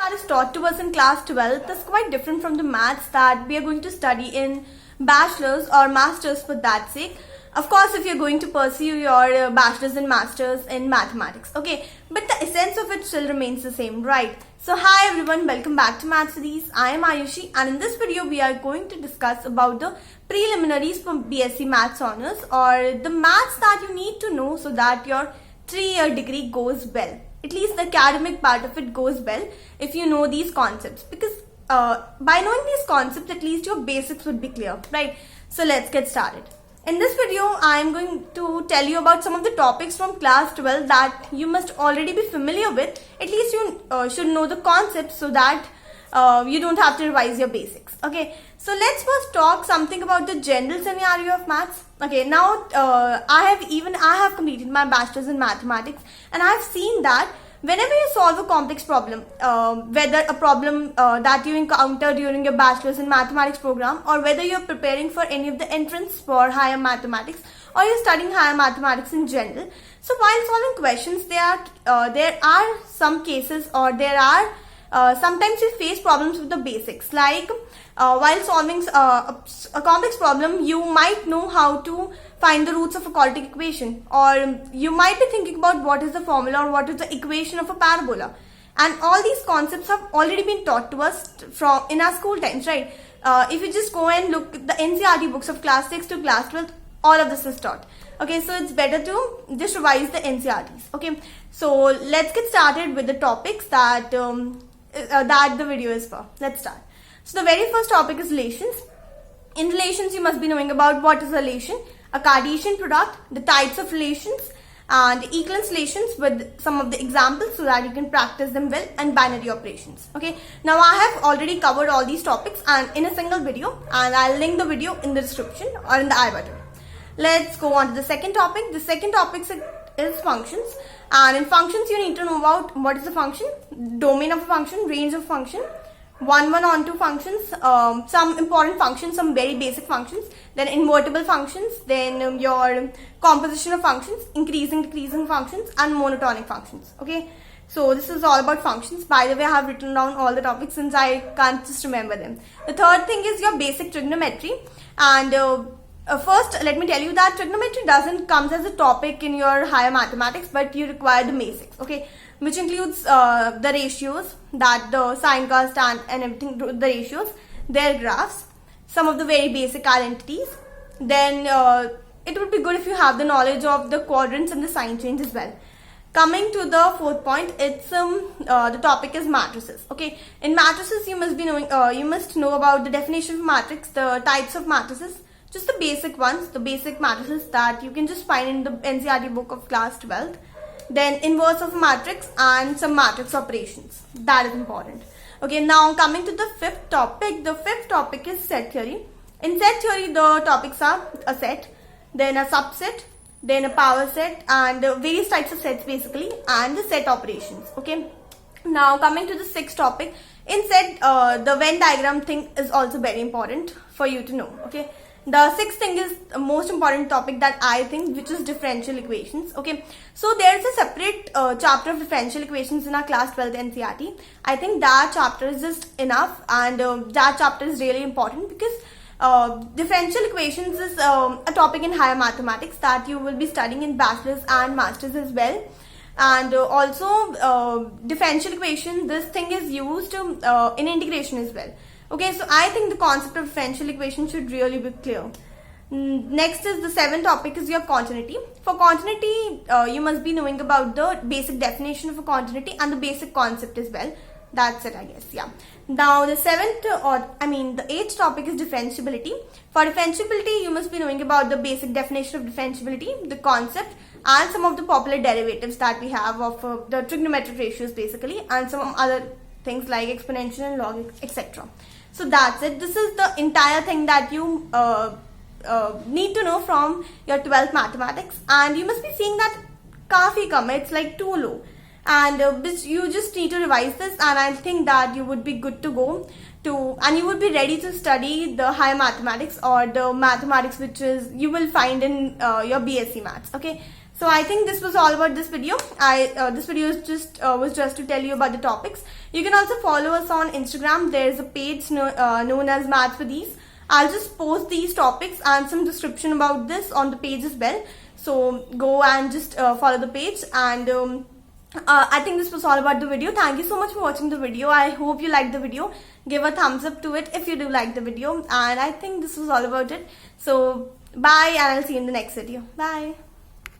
that is taught to us in class 12 is quite different from the maths that we are going to study in bachelor's or master's for that sake. Of course, if you're going to pursue your bachelor's and master's in mathematics, okay, but the essence of it still remains the same, right? So hi everyone, welcome back to Math Series. I am Ayushi, and in this video we are going to discuss about the preliminaries for Bsc Maths Honours, or the maths that you need to know so that your 3-year degree goes well. At least the academic part of it goes well if you know these concepts, because by knowing these concepts at least your basics would be clear, right? So let's get started. In this video, I am going to tell you about some of the topics from class 12 that you must already be familiar with. At least you should know the concepts so that you don't have to revise your basics. Okay, so let's first talk something about the general scenario of maths. Okay, now I have completed my bachelor's in mathematics, and I have seen that whenever you solve a complex problem, whether a problem that you encounter during your bachelor's in mathematics program, or whether you're preparing for any of the entrance for higher mathematics, or you're studying higher mathematics in general, so while solving questions, there are some cases, or there are sometimes you face problems with the basics, like while solving a complex problem, you might know how to find the roots of a quadratic equation, or you might be thinking about what is the formula or what is the equation of a parabola, and all these concepts have already been taught to us in our school times, right? If you just go and look at the NCERT books of class 6 to class 12, all of this is taught. Okay, so it's better to just revise the NCERTs. Okay, so let's get started with the topics that the video is for. Let's start. So the very first topic is relations. In relations, you must be knowing about what is a relation, a Cartesian product, the types of relations, and equivalence relations with some of the examples so that you can practice them well, and binary operations. Okay, now I have already covered all these topics and in a single video, and I'll link the video in the description or in the I button. Let's go on to the second topic. The second topic is functions, and in functions you need to know about what is the function, domain of a function, range of function, 1, 1 onto functions, some important functions, some very basic functions, then invertible functions, then your composition of functions, increasing, decreasing functions, and monotonic functions. Okay, so this is all about functions. By the way, I have written down all the topics since I can't just remember them. The third thing is your basic trigonometry, and first let me tell you that trigonometry doesn't come as a topic in your higher mathematics, but you require the basics. Okay, which includes the ratios, that the sine, cos, tan and everything, the ratios, their graphs, some of the very basic identities. Then it would be good if you have the knowledge of the quadrants and the sign change as well. Coming to the fourth point, it's the topic is matrices. Okay, in matrices you must be knowing, you must know about the definition of matrix, the types of matrices, just the basic ones, the basic matrices that you can just find in the NCERT book of class 12. Then inverse of a matrix and some matrix operations. That is important. Okay, now coming to the fifth topic. The fifth topic is set theory. In set theory, the topics are a set, then a subset, then a power set, and various types of sets basically, and the set operations. Okay, now coming to the sixth topic. In set, the Venn diagram thing is also very important for you to know. Okay, the sixth thing is the most important topic that I think, which is differential equations. Okay, so there's a separate chapter of differential equations in our class 12 NCERT. I think that chapter is just enough, and that chapter is really important because differential equations is a topic in higher mathematics that you will be studying in bachelor's and master's as well. And also differential equation, this thing is used in integration as well. Okay, so I think the concept of differential equation should really be clear. Next is the seventh topic is your continuity. For continuity, you must be knowing about the basic definition of a continuity and the basic concept as well. That's it, I guess. Yeah. Now the the eighth topic is differentiability. For differentiability, you must be knowing about the basic definition of differentiability, the concept, and some of the popular derivatives that we have of the trigonometric ratios basically, and some other things like exponential and log, etc. So that's it. This is the entire thing that you need to know from your 12th mathematics, and you must be seeing that kafi kam, it's like too low, and you just need to revise this, and I think that you would be good to go and you would be ready to study the higher mathematics, or the mathematics which is you will find in your BSc maths. Okay, So I think this was all about this video. This video is was just to tell you about the topics. You can also follow us on Instagram. There's a page known as Maths with Ease. I'll just post these topics and some description about this on the page as well. So go and just follow the page. And I think this was all about the video. Thank you so much for watching the video. I hope you liked the video. Give a thumbs up to it if you do like the video. And I think this was all about it. So bye, and I'll see you in the next video. Bye.